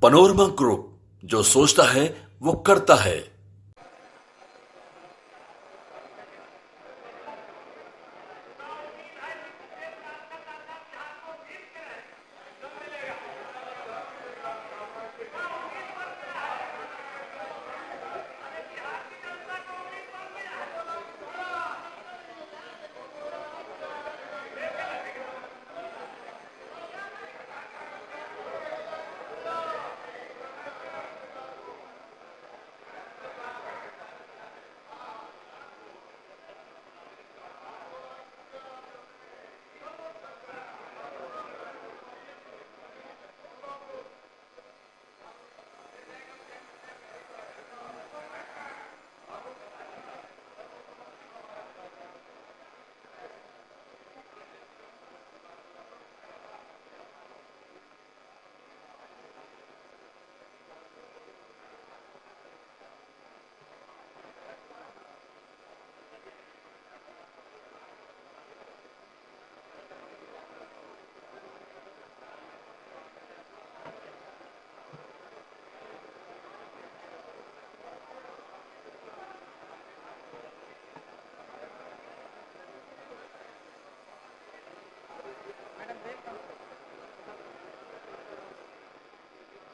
Panorama group, जो सोचता है वो करता है।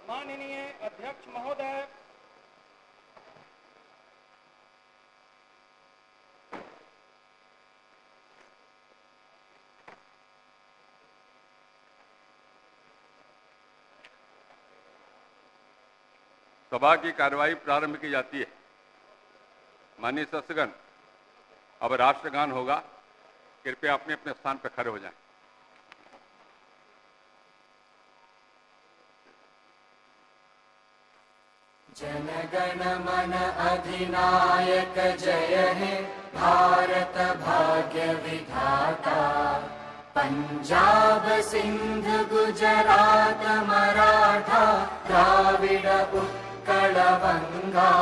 माननीय अध्यक्ष महोदय, सभा की कार्यवाही प्रारंभ की जाती है। माननीय सदस्यगण, अब राष्ट्रगान होगा। कृपया अपने अपने स्थान पर खड़े हो जाएं। जनगण मन अधिनायक जय हे भारत भाग्य विधाता। पंजाब सिंध गुजरात मराठा द्राविड उत्कल बंगा।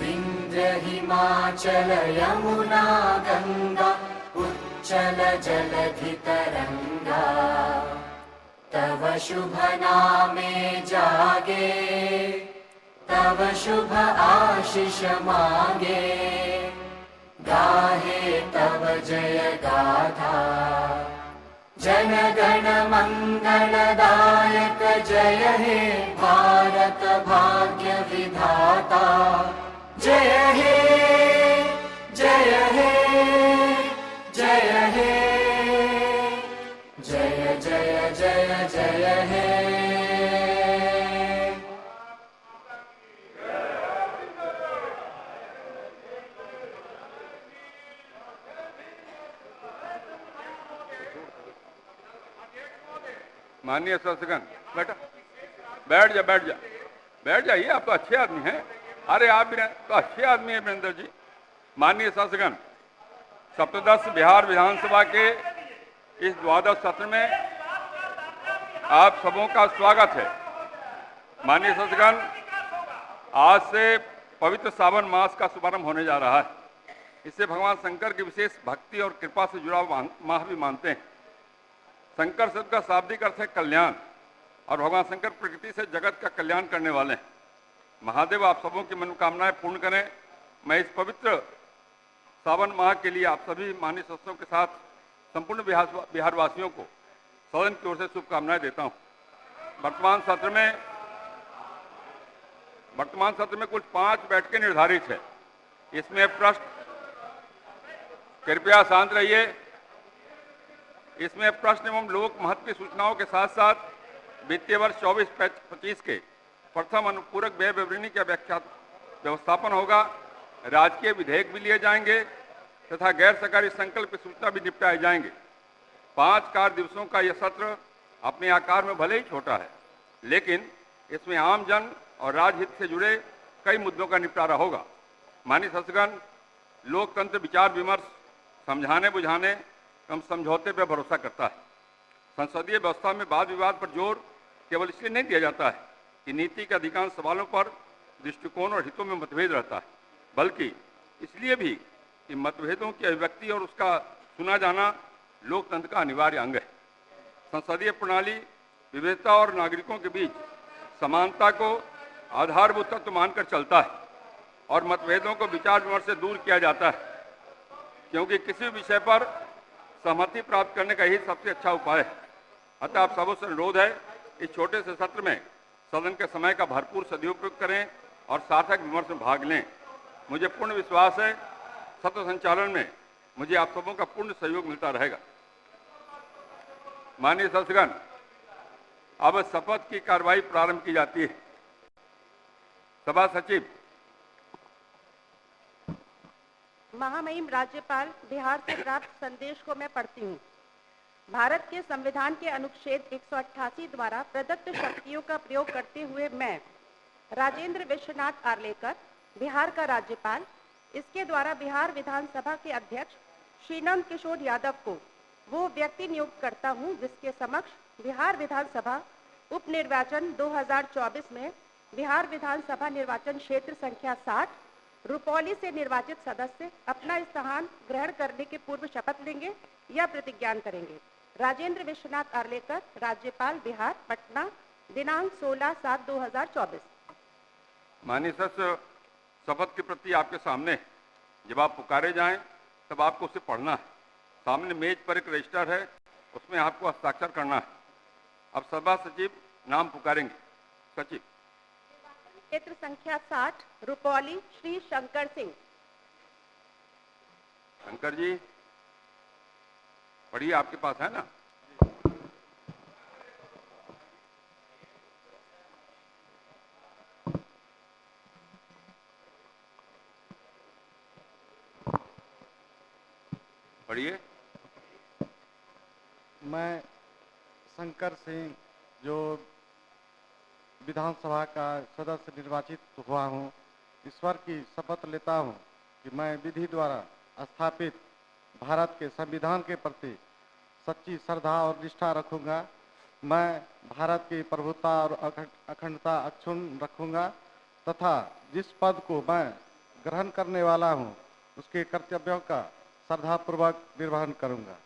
विंध्य हिमाचल यमुना गंगा उच्चल जलधि तरंगा। तव शुभ नामे जागे, तव शुभ आशीष मांगे। गाहे तव जय गाथा, जन गण मंगलदायक जय हे भारत भाग्य विधाता। जय हे जय हे जय हे जय जय जय जय हे। माननीय सदस्यगण, बैठो, बैठ जा बैठ जा बैठ जाइए। आप तो अच्छे आदमी हैं। अरे आप भी तो अच्छे आदमी हैं वीरेंद्र जी। माननीय सदस्यगण, सप्तदश बिहार विधानसभा के इस द्वादश सत्र में आप सबों का स्वागत है। माननीय सदस्यगण, आज से पवित्र सावन मास का शुभारंभ होने जा रहा है। इससे भगवान शंकर की विशेष भक्ति और कृपा से जुड़ा माह भी मानते हैं। शंकर शब्द का शाब्दिक अर्थ है कल्याण, और भगवान शंकर प्रकृति से जगत का कल्याण करने वाले हैं। महादेव आप सबों की मनोकामनाएं पूर्ण करें। मैं इस पवित्र सावन माह के लिए आप सभी माननीय सदस्यों के साथ संपूर्ण बिहारवासियों को सदन की ओर से शुभकामनाएं देता हूं। वर्तमान सत्र में कुल 5 बैठकें निर्धारित है। इसमें प्रश्न, कृपया शांत रहिए। इसमें प्रश्न एवं लोक महत्व की सूचनाओं के साथ साथ वित्तीय वर्ष 24-25 के प्रथम अनुपूरक व्यय विवरणी का व्यवस्थापन होगा। राजकीय विधेयक भी लिए जाएंगे तथा गैर सरकारी संकल्प की सूचना भी निपटाए जाएंगे। 5 कार्य दिवसों का यह सत्र अपने आकार में भले ही छोटा है, लेकिन इसमें आम जन और राजहित से जुड़े कई मुद्दों का निपटारा होगा। माननीय सदस्यगण, लोकतंत्र विचार विमर्श, समझाने बुझाने एवं समझौते पर भरोसा करता है। संसदीय व्यवस्था में वाद विवाद पर जोर केवल इसलिए नहीं दिया जाता है कि नीति के अधिकांश सवालों पर दृष्टिकोण और हितों में मतभेद रहता है, बल्कि इसलिए भी कि मतभेदों की अभिव्यक्ति और उसका सुना जाना लोकतंत्र का अनिवार्य अंग है। संसदीय प्रणाली विविधता और नागरिकों के बीच समानता को आधारभूत तत्व मानकर चलता है और मतभेदों को विचार विमर्श से दूर किया जाता है, क्योंकि किसी विषय पर सहमति प्राप्त करने का ही सबसे अच्छा उपाय है। अतः आप सबों से अनुरोध है, इस छोटे से सत्र में सदन के समय का भरपूर सदुपयोग करें और सार्थक विमर्श में भाग लें। मुझे पूर्ण विश्वास है सत्र संचालन में मुझे आप सबों का पूर्ण सहयोग मिलता रहेगा। माननीय सदस्यगण, अब शपथ की कार्रवाई प्रारंभ की जाती है। सभा सचिव। महामहिम राज्यपाल, बिहार से प्राप्त संदेश को मैं पढ़ती हूँ। भारत के संविधान के अनुच्छेद 188 द्वारा प्रदत्त शक्तियों का प्रयोग करते हुए मैं राजेंद्र विश्वनाथ आर्लेकर, बिहार का राज्यपाल, इसके द्वारा बिहार विधानसभा के अध्यक्ष श्री नंद किशोर यादव को वो व्यक्ति नियुक्त करता हूँ जिसके समक्ष बिहार विधानसभा उप निर्वाचन 2024 में बिहार विधानसभा निर्वाचन क्षेत्र संख्या 60 रुपौली से निर्वाचित सदस्य अपना स्थान ग्रहण करने के पूर्व शपथ लेंगे या प्रतिज्ञान करेंगे। राजेंद्र विश्वनाथ आर्लेकर, राज्यपाल, बिहार, पटना, दिनांक 16/7/2024। माननीय सदस्य, शपथ की प्रति आपके सामने। जब आप पुकारे जाएं तब आपको उसे पढ़ना है। सामने मेज पर एक रजिस्टर है, उसमें आपको हस्ताक्षर करना है। अब सभा सचिव नाम पुकारेंगे। सचिव। क्षेत्र संख्या 60 रुपौली श्री शंकर सिंह। शंकर जी पढ़िए, आपके पास है ना? पढ़िए। मैं शंकर सिंह, जो विधानसभा का सदस्य निर्वाचित हुआ हूँ, ईश्वर की शपथ लेता हूँ कि मैं विधि द्वारा स्थापित भारत के संविधान के प्रति सच्ची श्रद्धा और निष्ठा रखूंगा। मैं भारत की प्रभुता और अखंडता अक्षुण्ण रखूंगा तथा जिस पद को मैं ग्रहण करने वाला हूँ उसके कर्तव्यों का श्रद्धापूर्वक निर्वहन करूंगा।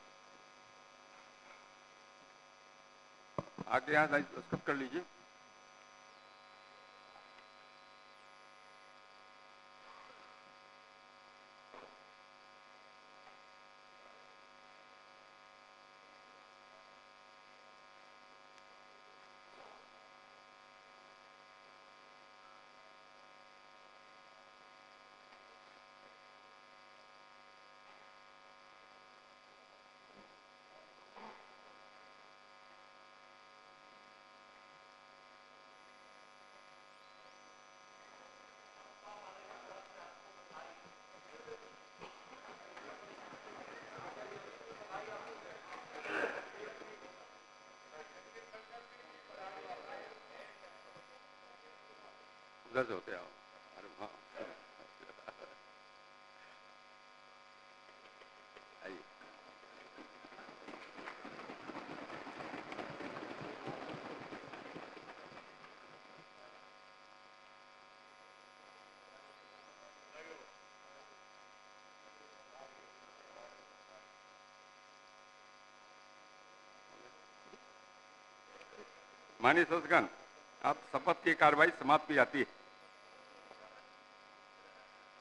आगे यहाँ दस्तखत कर लीजिए। उधर से होते आओ। अरे हाँ, आइए। माननीय सदस्यगण, आप शपथ की कार्रवाई समाप्त की जाती है।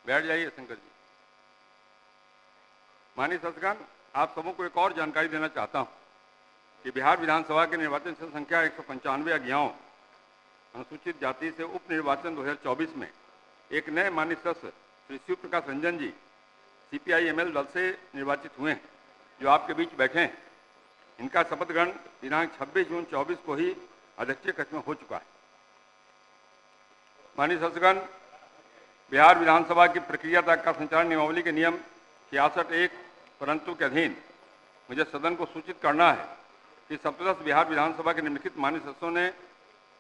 बैठ जाइए शंकर जी। माननीय सदस्यगण, आप सबों को एक और जानकारी देना चाहता हूं कि बिहार विधानसभा के निर्वाचन क्षेत्र संख्या 195 अज्ञाओं अनुसूचित जाति से उप निर्वाचन 2024 में एक नए माननीय सदस्य श्री शिव प्रकाश रंजन जी CPI-ML दल से निर्वाचित हुए हैं, जो आपके बीच बैठे हैं। इनका शपथ ग्रहण दिनांक 26 जून 24 को ही अध्यक्षीय कक्ष में हो चुका है। माननीय सदस्यगण, बिहार विधानसभा की प्रक्रिया तक का संचालन नियमावली के नियम 66(1) परंतु के अधीन मुझे सदन को सूचित करना है कि सप्तदश बिहार विधानसभा के निम्नलिखित माननीय सदस्यों ने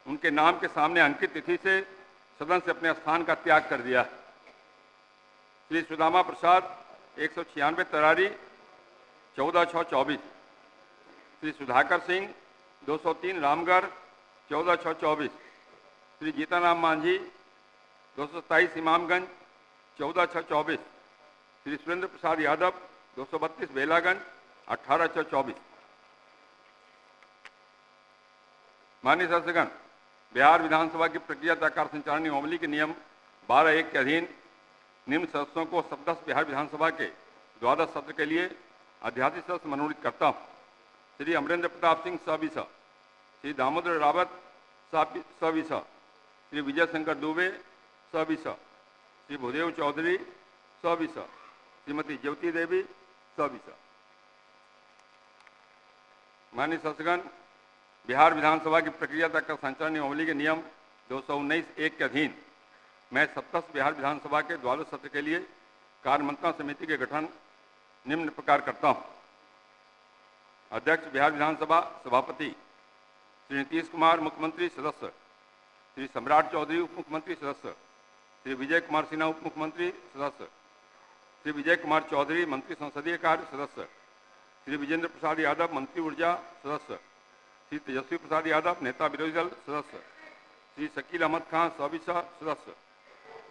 उनके नाम के सामने अंकित तिथि से सदन से अपने स्थान का त्याग कर दिया। श्री सुदामा प्रसाद 196 तरारी 14/6/24, श्री सुधाकर सिंह 203 रामगढ़ 14/6/24, श्री जीताराम मांझी 227 इमामगंज 14/6/24, श्री सुरेंद्र प्रसाद यादव 232 बेलागंज 18/6/24। माननीय सदस्यगण, बिहार विधानसभा की प्रक्रिया तथा कार्य संचालन नियमावली के नियम 12(1) के अधीन निम्न सदस्यों को सदस्य बिहार विधानसभा के द्वादश सत्र के लिए अध्यादेश सदस्य मनोनीत करता हूँ। श्री अमरेंद्र प्रताप सिंह सविस, श्री दामोदर रावत सविस, श्री विजय शंकर दुबे सविस, श्री भूदेव चौधरी सविस, श्रीमती ज्योति देवी सविस। माननीय सदस्यगण, बिहार विधानसभा की प्रक्रिया तथा संचालन नियमावली के नियम 219(1) के अधीन मैं सदस्य बिहार विधानसभा के द्वादश सत्र के लिए कार्य मंत्रणा समिति के गठन निम्न प्रकार करता हूँ। अध्यक्ष बिहार विधानसभा सभापति श्री नीतीश कुमार मुख्यमंत्री सदस्य, श्री सम्राट चौधरी उप मुख्यमंत्री सदस्य, श्री विजय कुमार सिन्हा उप मुख्यमंत्री सदस्य, श्री विजय कुमार चौधरी मंत्री संसदीय कार्य सदस्य, श्री विजेंद्र प्रसाद यादव मंत्री ऊर्जा सदस्य, श्री तेजस्वी प्रसाद यादव नेता विरोधी दल सदस्य, श्री शकील अहमद खान सविसा सदस्य,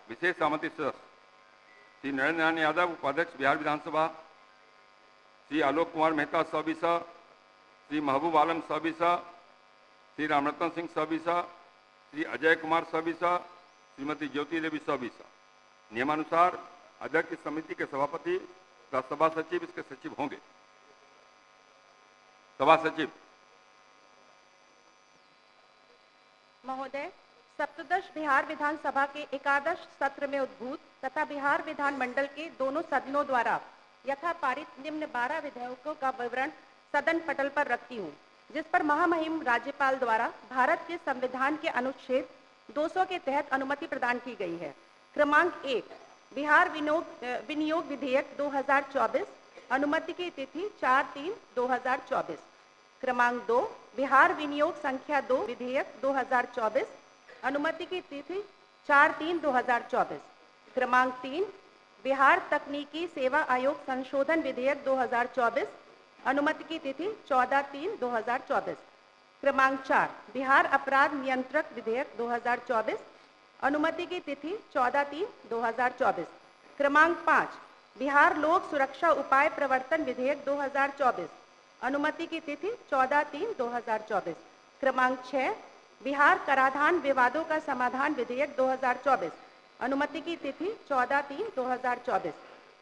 विशेष सहमति सदस्य, श्री नरेंद्र नारायण यादव उपाध्यक्ष बिहार विधानसभा, श्री आलोक कुमार मेहता सविसा, श्री महबूब आलम सविसा, श्री रामरतन सिंह सविसा, श्री अजय कुमार सविसा, श्रीमती ज्योति देवी सविसा। नियमानुसार अध्यक्ष इस समिति के सभापति तथा सभा सचिव इसके सचिव होंगे। सभा सचिव महोदय, सप्तदश बिहार विधानसभा के एकादश सत्र में उद्भूत तथा बिहार विधानमंडल के दोनों सदनों द्वारा यथा पारित निम्न 12 विधेयकों का विवरण सदन पटल पर रखती हूँ, जिस पर महामहिम राज्यपाल द्वारा भारत के संविधान के अनुच्छेद 200 के तहत अनुमति प्रदान की गई है। क्रमांक 1, बिहार विनियोग विधेयक 2024, अनुमति की तिथि 4/3/2024। क्रमांक 2, बिहार विनियोग संख्या 2 विधेयक 2024, अनुमति की तिथि 4/3/2024। क्रमांक 3, बिहार तकनीकी सेवा आयोग संशोधन विधेयक 2024, अनुमति की तिथि 14/3/2024। क्रमांक 4, बिहार अपराध नियंत्रक विधेयक 2024, अनुमति की तिथि 14/3/2024। क्रमांक 5, बिहार लोक सुरक्षा उपाय प्रवर्तन विधेयक 2024, अनुमति की तिथि 14/3/2024। क्रमांक 6, बिहार कराधान विवादों का समाधान विधेयक 2024, अनुमति की तिथि 14/3/2024।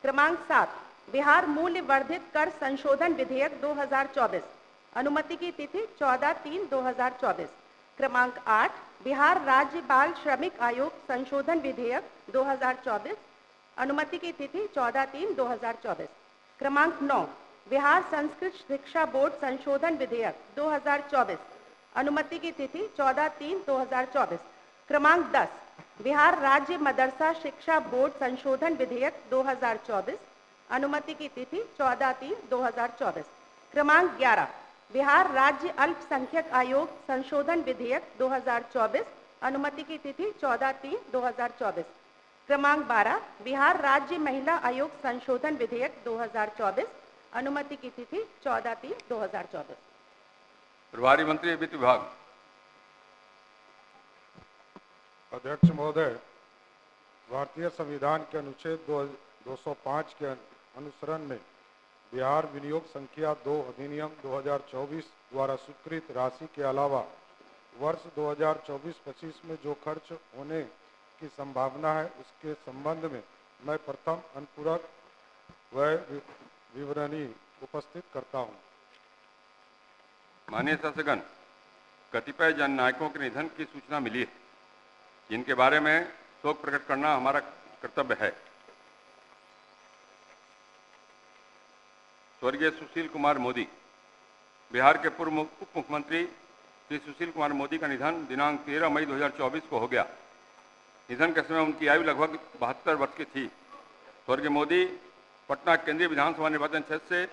क्रमांक 7, बिहार मूल्य वर्धित कर संशोधन विधेयक 2024, अनुमति की तिथि 14/3/2024। क्रमांक 8, बिहार राज्य बाल श्रमिक आयोग संशोधन विधेयक 2024, अनुमति की तिथि 14/3/2024। क्रमांक 9, बिहार संस्कृत शिक्षा बोर्ड संशोधन विधेयक 2024, अनुमति की तिथि 14/3/2024। क्रमांक 10, बिहार राज्य मदरसा शिक्षा बोर्ड संशोधन विधेयक 2024, अनुमति की तिथि 14/3/2024। क्रमांक 11, बिहार राज्य अल्पसंख्यक आयोग संशोधन विधेयक 2024, अनुमति की तिथि 14/3/2024। क्रमांक 12, बिहार राज्य महिला आयोग संशोधन विधेयक 2024, अनुमति की तिथि 14/3/2024। प्रभारी मंत्री वित्त विभाग। अध्यक्ष महोदय, भारतीय संविधान के अनुच्छेद 205 के अनुसरण में बिहार विनियोग संख्या 2 अधिनियम 2024 द्वारा स्वीकृत राशि के अलावा वर्ष 2024-25 में जो खर्च होने की संभावना है, उसके संबंध में मैं प्रथम अनुपूरक व्यय विवरणी उपस्थित करता हूँ। माननीय सदस्यगण, कतिपय जननायकों के निधन की सूचना मिली है, जिनके बारे में शोक प्रकट करना हमारा कर्तव्य है। स्वर्गीय सुशील कुमार मोदी, बिहार के पूर्व उप मुख्यमंत्री श्री सुशील कुमार मोदी का निधन दिनांक 13 मई 2024 को हो गया। निधन के समय उनकी आयु लगभग 72 वर्ष की थी। स्वर्गीय मोदी पटना केंद्रीय विधानसभा निर्वाचन क्षेत्र से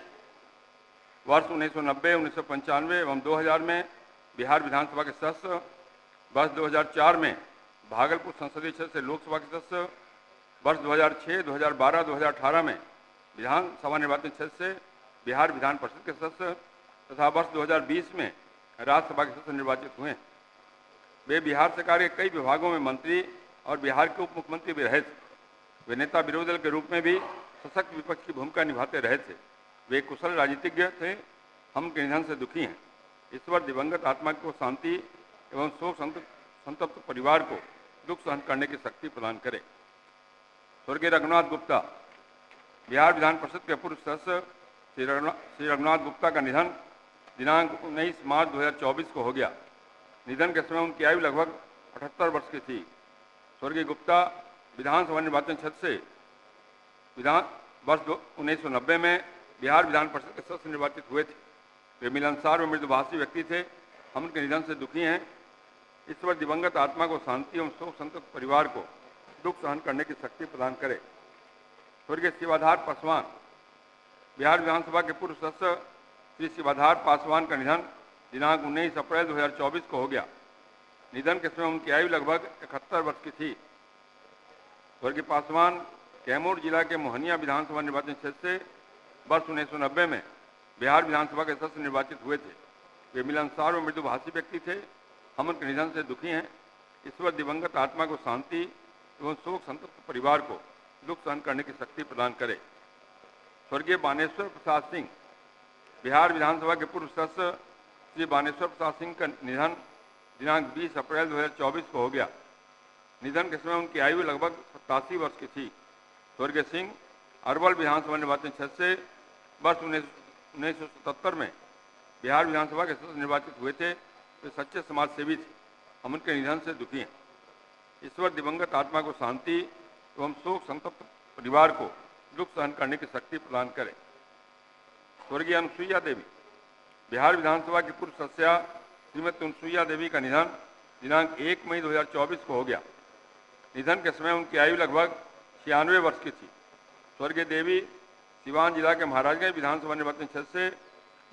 वर्ष 1990, 1995 एवं 2000 में बिहार विधानसभा के सदस्य, वर्ष 2004 में भागलपुर संसदीय क्षेत्र से लोकसभा के सदस्य, वर्ष 2006, 2012, 2018 में विधानसभा निर्वाचन क्षेत्र से बिहार विधान परिषद के सदस्य तथा वर्ष 2020 में राज्यसभा के सदस्य निर्वाचित हुए। वे बिहार सरकार के कई विभागों में मंत्री और बिहार के उप मुख्यमंत्री भी रहे थे। वे नेता विरोधी दल के रूप में भी सशक्त विपक्ष की भूमिका निभाते रहे थे। वे कुशल राजनीतिज्ञ थे। हम उनके निधन से दुखी हैं। ईश्वर दिवंगत आत्मा को शांति एवं संतप्त परिवार को दुख सहन करने की शक्ति प्रदान करे। स्वर्गीय रघुनाथ गुप्ता, बिहार विधान परिषद के पूर्व सदस्य श्री रघुनाथ गुप्ता का निधन दिनांक 19 मार्च 2024 को हो गया। निधन के समय उनकी आयु लगभग 78 वर्ष की थी। स्वर्गीय गुप्ता विधानसभा निर्वाचन क्षेत्र से वर्ष 1990 में बिहार विधान परिषद के सदस्य निर्वाचित हुए थे। वे मिलनसार व मृदुभाषी व्यक्ति थे। हम उनके निधन से दुखी हैं। ईश्वर दिवंगत आत्मा को शांति एवं शोक संतप्त परिवार को दुख सहन करने की शक्ति प्रदान करे। स्वर्गीय शिवाधार पासवान, बिहार विधानसभा के पूर्व सदस्य श्री शिवाधार पासवान का निधन दिनांक 19 अप्रैल 2024 को हो गया। निधन के समय उनकी आयु लगभग 71 वर्ष की थी। स्वर्गीय पासवान कैमूर जिला के मोहनिया विधानसभा निर्वाचन क्षेत्र से वर्ष 1990 में बिहार विधानसभा के सदस्य निर्वाचित हुए थे। वे मिलनसार और मृदुभाषी व्यक्ति थे। हम उनके निधन से दुखी हैं। ईश्वर दिवंगत आत्मा को शांति एवं शोक संतप्त परिवार को दुख सहन करने की शक्ति प्रदान करे। स्वर्गीय बानेश्वर प्रसाद सिंह, बिहार विधानसभा के पूर्व सदस्य श्री बानेश्वर प्रसाद सिंह का निधन दिनांक 20 अप्रैल 2024 को हो गया। निधन के समय उनकी आयु लगभग 87 वर्ष की थी। स्वर्गीय सिंह अरवल विधानसभा निर्वाचन क्षेत्र से वर्ष 1977 में बिहार विधानसभा के सदस्य निर्वाचित हुए थे। वे सच्चे समाज सेवी थे। हम उनके निधन से दुखी हैं। ईश्वर दिवंगत आत्मा को शांति एवं शोक संतप्त परिवार को दुख सहन करने की शक्ति प्रदान करे। स्वर्गीय अनुसुईया देवी, बिहार विधानसभा की पूर्व सदस्य श्रीमती अनुसुईया देवी का निधन दिनांक 1 मई 2024 को हो गया। निधन के समय उनकी आयु लगभग 96 वर्ष की थी। स्वर्गीय देवी सिवान जिला के महाराजगंज विधानसभा निर्वाचन क्षेत्र से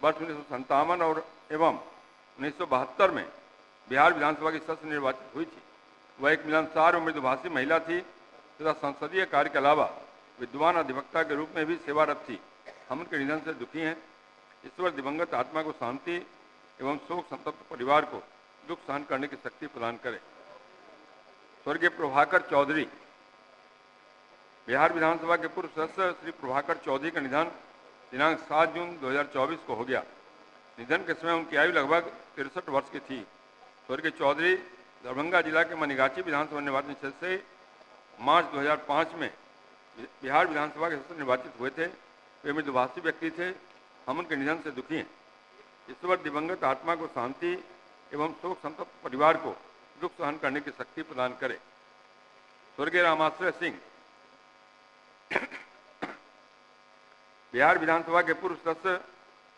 वर्ष 1957 और एवं 1972 में बिहार विधानसभा की सदस्य निर्वाचित हुई थी। वह एक मिलनसार और मृदुभाषी महिला थी तथा संसदीय कार्य के अलावा विद्वान अधिवक्ता के रूप में भी सेवारत थी। हम उनके निधन से दुखी हैं। ईश्वर दिवंगत आत्मा को शांति एवं शोक संतप्त परिवार को दुख सहन करने की शक्ति प्रदान करे। स्वर्गीय प्रभाकर चौधरी, बिहार विधानसभा के पूर्व सदस्य श्री प्रभाकर चौधरी का निधन दिनांक 7 जून 2024 को हो गया। निधन के समय उनकी आयु लगभग 63 वर्ष की थी। स्वर्गीय चौधरी दरभंगा जिला के मनीगाछी विधानसभा निर्वाचन क्षेत्र से मार्च 2005 में बिहार विधानसभा के सदस्य निर्वाचित हुए थे। वे मृदुभाषी व्यक्ति थे। हम उनके निधन से दुखी हैं। ईश्वर दिवंगत आत्मा को शांति एवं शोक संतप्त परिवार को दुख सहन करने की शक्ति प्रदान करे। स्वर्गीय रामाश्रय सिंह, बिहार विधानसभा के पूर्व सदस्य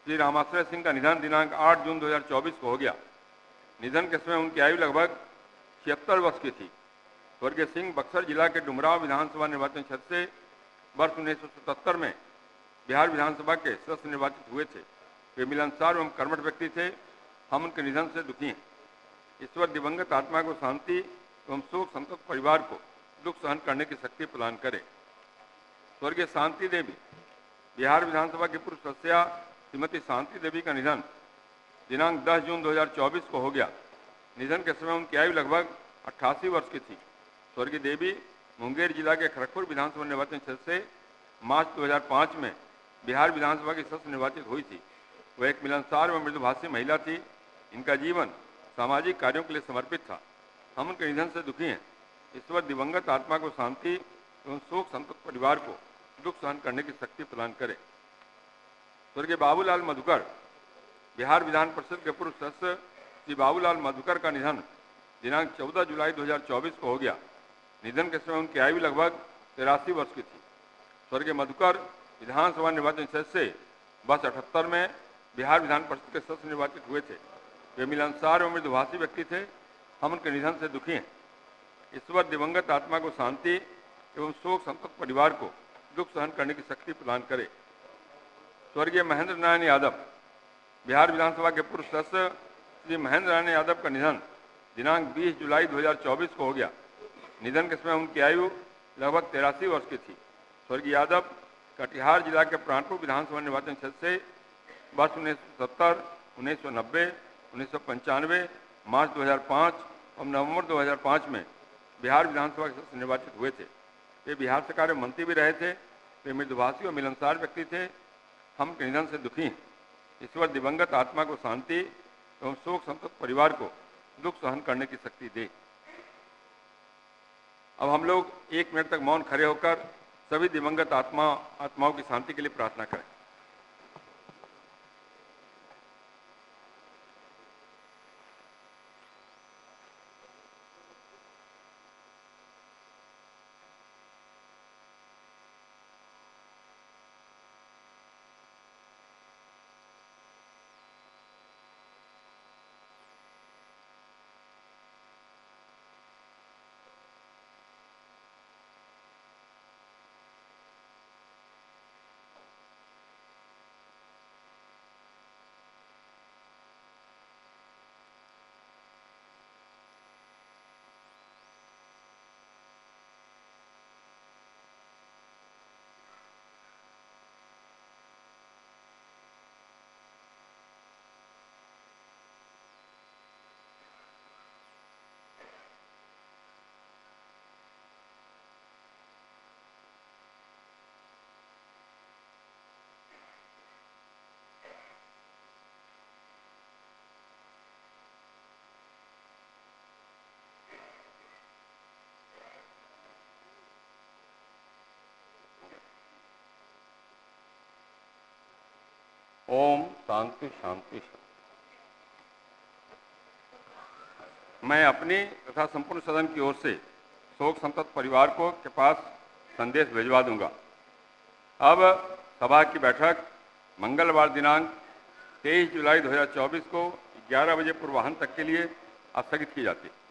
श्री रामाश्रय सिंह का निधन दिनांक 8 जून 2024 को हो गया। निधन के समय उनकी आयु लगभग 76 वर्ष की थी। स्वर्गीय सिंह बक्सर जिला के डुमराव विधानसभा निर्वाचन क्षेत्र से वर्ष 1977 में बिहार विधानसभा के सदस्य निर्वाचित हुए थे। वे मिलनसार एवं कर्मठ व्यक्ति थे। हम उनके निधन से दुखी हैं। ईश्वर दिवंगत आत्मा को शांति एवं शोक संतप्त परिवार को दुख सहन करने की शक्ति प्रदान करे। स्वर्गीय शांति देवी, बिहार विधानसभा की पूर्व सदस्य श्रीमती शांति देवी का निधन दिनांक 10 जून 2024 को हो गया। निधन के समय उनकी आयु लगभग 88 वर्ष की थी। स्वर्गीय देवी मुंगेर जिला के खड़गपुर विधानसभा निर्वाचन क्षेत्र से मार्च 2005 में बिहार विधानसभा की सदस्य निर्वाचित हुई थी। वह एक मिलनसार व मृदुभाषी महिला थी। इनका जीवन सामाजिक कार्यों के लिए समर्पित था। हम उनके निधन से दुखी हैं। ईश्वर दिवंगत आत्मा को शांति एवं शोक संतप्त परिवार को दुख सहन करने की शक्ति प्रदान करे। स्वर्गीय बाबूलाल मधुकर, बिहार विधान परिषद के पूर्व सदस्य श्री बाबूलाल मधुकर का निधन दिनांक 14 जुलाई 2024 को हो गया। निधन के समय उनकी आयु लगभग 83 वर्ष की थी। स्वर्गीय मधुकर विधानसभा निर्वाचन क्षेत्र से वर्ष 78 में बिहार विधान परिषद के सदस्य निर्वाचित हुए थे। वे मिलनसार और मृदुभाषी व्यक्ति थे। हम उनके निधन से दुखी हैं। ईश्वर दिवंगत आत्मा को शांति एवं शोक संतप्त परिवार को दुख सहन करने की शक्ति प्रदान करे। स्वर्गीय महेंद्र नारायण यादव, बिहार विधानसभा के पूर्व सदस्य श्री महेंद्र नारायण यादव का निधन दिनांक 20 जुलाई 2024 को हो गया। निधन के समय उनकी आयु लगभग 83 वर्ष की थी। स्वर्गीय यादव कटिहार जिला के प्राणपुर विधानसभा निर्वाचन क्षेत्र से वर्ष 1970, 1990, 1995, मार्च 2005 और नवंबर 2005 में बिहार विधानसभा के सदस्य निर्वाचित हुए थे। वे बिहार सरकार में मंत्री भी रहे थे। वे मृदुभाषी और मिलनसार व्यक्ति थे। हम के निधन से दुखी हैं। ईश्वर दिवंगत आत्मा को शांति एवं शोक संतप्त परिवार को दुख सहन करने की शक्ति दे। अब हम लोग 1 मिनट तक मौन खड़े होकर सभी दिवंगत आत्माओं की शांति के लिए प्रार्थना करें। ओम शांति शांति शांति। मैं अपनी तथा संपूर्ण सदन की ओर से शोक संतप्त परिवार के पास संदेश भिजवा दूंगा। अब सभा की बैठक मंगलवार दिनांक 23 जुलाई 2024 को 11 बजे पूर्वाह्न तक के लिए स्थगित की जाती है।